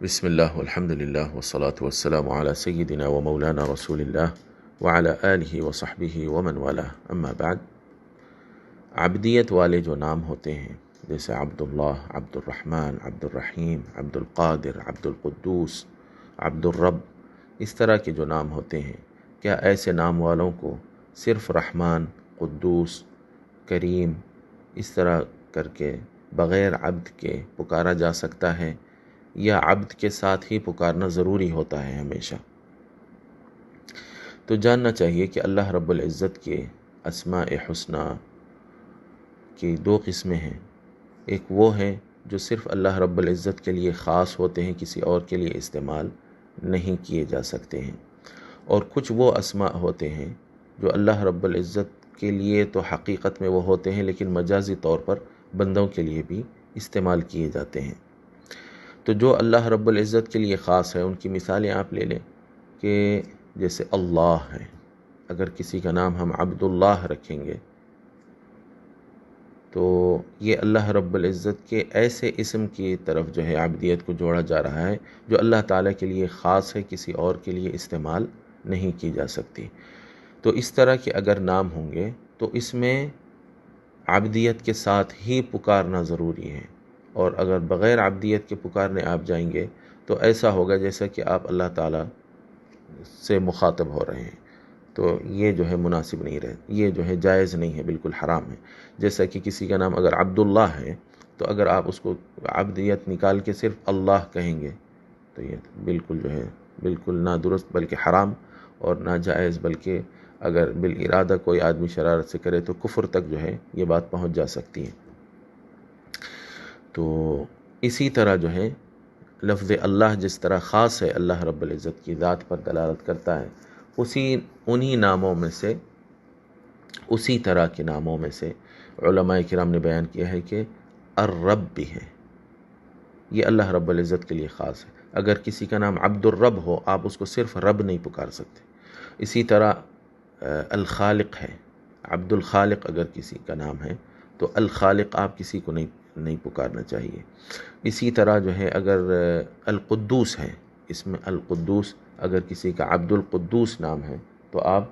بسم اللہ والحمد للہ والصلاة والسلام علی سیدنا و مولانا رسول اللہ وعلی آلہ وصحبہ ومن والہ، اما بعد۔ عبدیت والے جو نام ہوتے ہیں جیسے عبداللہ، عبد الرحمن، عبد الرحیم، عبد القادر، عبد القدوس، عبد الرب، اس طرح کے جو نام ہوتے ہیں، کیا ایسے نام والوں کو صرف رحمان، قدوس، کریم اس طرح کر کے بغیر عبد کے پکارا جا سکتا ہے، یا عبد کے ساتھ ہی پکارنا ضروری ہوتا ہے ہمیشہ؟ تو جاننا چاہیے کہ اللہ رب العزت کے اسماء حسنی کی دو قسمیں ہیں۔ ایک وہ ہیں جو صرف اللہ رب العزت کے لیے خاص ہوتے ہیں، کسی اور کے لیے استعمال نہیں کیے جا سکتے ہیں، اور کچھ وہ اسماء ہوتے ہیں جو اللہ رب العزت کے لیے تو حقیقت میں وہ ہوتے ہیں، لیکن مجازی طور پر بندوں کے لیے بھی استعمال کیے جاتے ہیں۔ تو جو اللہ رب العزت کے لیے خاص ہے ان کی مثالیں آپ لے لیں کہ جیسے اللہ ہے، اگر کسی کا نام ہم عبداللہ رکھیں گے تو یہ اللہ رب العزت کے ایسے اسم کی طرف جو ہے عبدیت کو جوڑا جا رہا ہے جو اللہ تعالیٰ کے لیے خاص ہے، کسی اور کے لیے استعمال نہیں کی جا سکتی۔ تو اس طرح کے اگر نام ہوں گے تو اس میں عبدیت کے ساتھ ہی پکارنا ضروری ہے، اور اگر بغیر عبدیت کے پکارنے آپ جائیں گے تو ایسا ہوگا جیسا کہ آپ اللہ تعالیٰ سے مخاطب ہو رہے ہیں، تو یہ جو ہے مناسب نہیں رہے، یہ جو ہے جائز نہیں ہے، بالکل حرام ہے۔ جیسا کہ کسی کا نام اگر عبداللہ ہے تو اگر آپ اس کو عبدیت نکال کے صرف اللہ کہیں گے تو یہ بالکل جو ہے بالکل نہ درست بلکہ حرام اور ناجائز، بلکہ اگر بالارادہ کوئی آدمی شرارت سے کرے تو کفر تک جو ہے یہ بات پہنچ جا سکتی ہے۔ تو اسی طرح جو ہے لفظ اللہ جس طرح خاص ہے، اللہ رب العزت کی ذات پر دلالت کرتا ہے، انہی ناموں میں سے، اسی طرح کے ناموں میں سے علماء کرام نے بیان کیا ہے کہ الرب بھی ہے، یہ اللہ رب العزت کے لیے خاص ہے۔ اگر کسی کا نام عبد الرب ہو، آپ اس کو صرف رب نہیں پکار سکتے۔ اسی طرح الخالق ہے، عبد الخالق اگر کسی کا نام ہے تو الخالق آپ کسی کو نہیں پکارنا چاہیے۔ اسی طرح جو ہے اگر القدوس ہے، اس میں القدوس اگر کسی کا عبد القدوس نام ہے تو آپ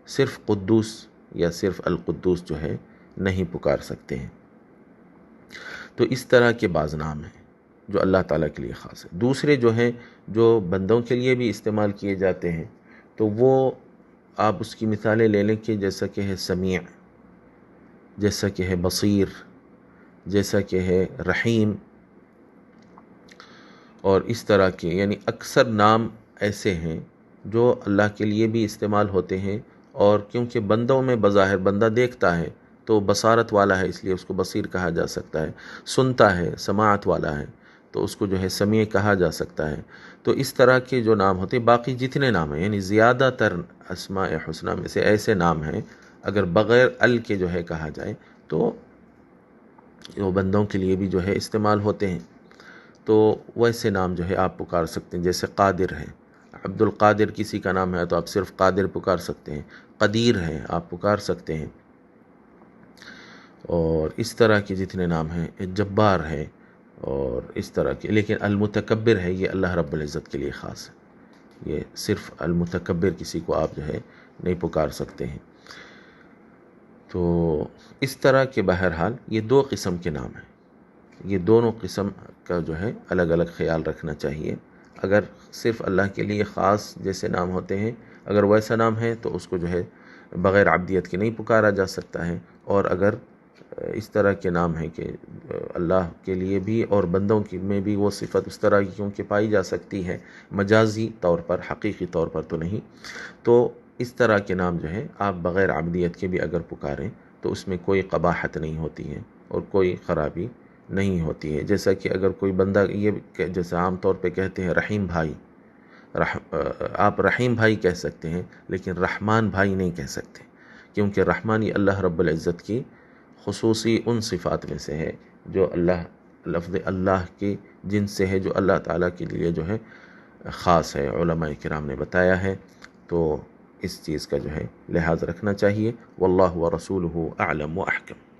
صرف قدوس یا صرف القدوس جو ہے نہیں پکار سکتے ہیں۔ تو اس طرح کے بعض نام ہیں جو اللہ تعالیٰ کے لیے خاص ہے۔ دوسرے جو ہیں جو بندوں کے لیے بھی استعمال کیے جاتے ہیں تو وہ آپ اس کی مثالیں لے لیں کہ جیسا کہ ہے سمیع، جیسا کہ ہے بصیر، جیسا کہ ہے رحیم، اور اس طرح کے یعنی اکثر نام ایسے ہیں جو اللہ کے لیے بھی استعمال ہوتے ہیں، اور کیونکہ بندوں میں بظاہر بندہ دیکھتا ہے تو بصارت والا ہے، اس لیے اس کو بصیر کہا جا سکتا ہے، سنتا ہے سماعت والا ہے تو اس کو جو ہے سمیع کہا جا سکتا ہے۔ تو اس طرح کے جو نام ہوتے ہیں، باقی جتنے نام ہیں یعنی زیادہ تر اسماء حسنی میں سے ایسے نام ہیں اگر بغیر ال کے جو ہے کہا جائے تو وہ بندوں کے لیے بھی جو ہے استعمال ہوتے ہیں، تو ویسے نام جو ہے آپ پکار سکتے ہیں۔ جیسے قادر ہے، عبد القادر کسی کا نام ہے تو آپ صرف قادر پکار سکتے ہیں۔ قدیر ہے آپ پکار سکتے ہیں، اور اس طرح کے جتنے نام ہیں، جبار ہے اور اس طرح کے۔ لیکن المتکبر ہے، یہ اللہ رب العزت کے لیے خاص ہے، یہ صرف المتکبر کسی کو آپ جو ہے نہیں پکار سکتے ہیں۔ تو اس طرح کے بہرحال یہ دو قسم کے نام ہیں، یہ دونوں قسم کا جو ہے الگ الگ خیال رکھنا چاہیے۔ اگر صرف اللہ کے لیے خاص جیسے نام ہوتے ہیں، اگر ویسا نام ہے تو اس کو جو ہے بغیر عبدیت کے نہیں پکارا جا سکتا ہے، اور اگر اس طرح کے نام ہیں کہ اللہ کے لیے بھی اور بندوں کی میں بھی وہ صفت اس طرح کی کیونکہ پائی جا سکتی ہے، مجازی طور پر، حقیقی طور پر تو نہیں، تو اس طرح کے نام جو ہے آپ بغیر عبدیت کے بھی اگر پکاریں تو اس میں کوئی قباحت نہیں ہوتی ہے اور کوئی خرابی نہیں ہوتی ہے۔ جیسا کہ اگر کوئی بندہ یہ جیسے عام طور پہ کہتے ہیں رحیم بھائی، آپ رحیم بھائی کہہ سکتے ہیں لیکن رحمان بھائی نہیں کہہ سکتے، کیونکہ رحمان یہ اللہ رب العزت کی خصوصی ان صفات میں سے ہے جو لفظ اللہ کی جن سے ہے، جو اللہ تعالیٰ کے لیے جو ہے خاص ہے، علماء کرام نے بتایا ہے۔ تو اس چیز کا جو ہے لحاظ رکھنا چاہیے۔ واللہ ورسولہ اعلم و احکم۔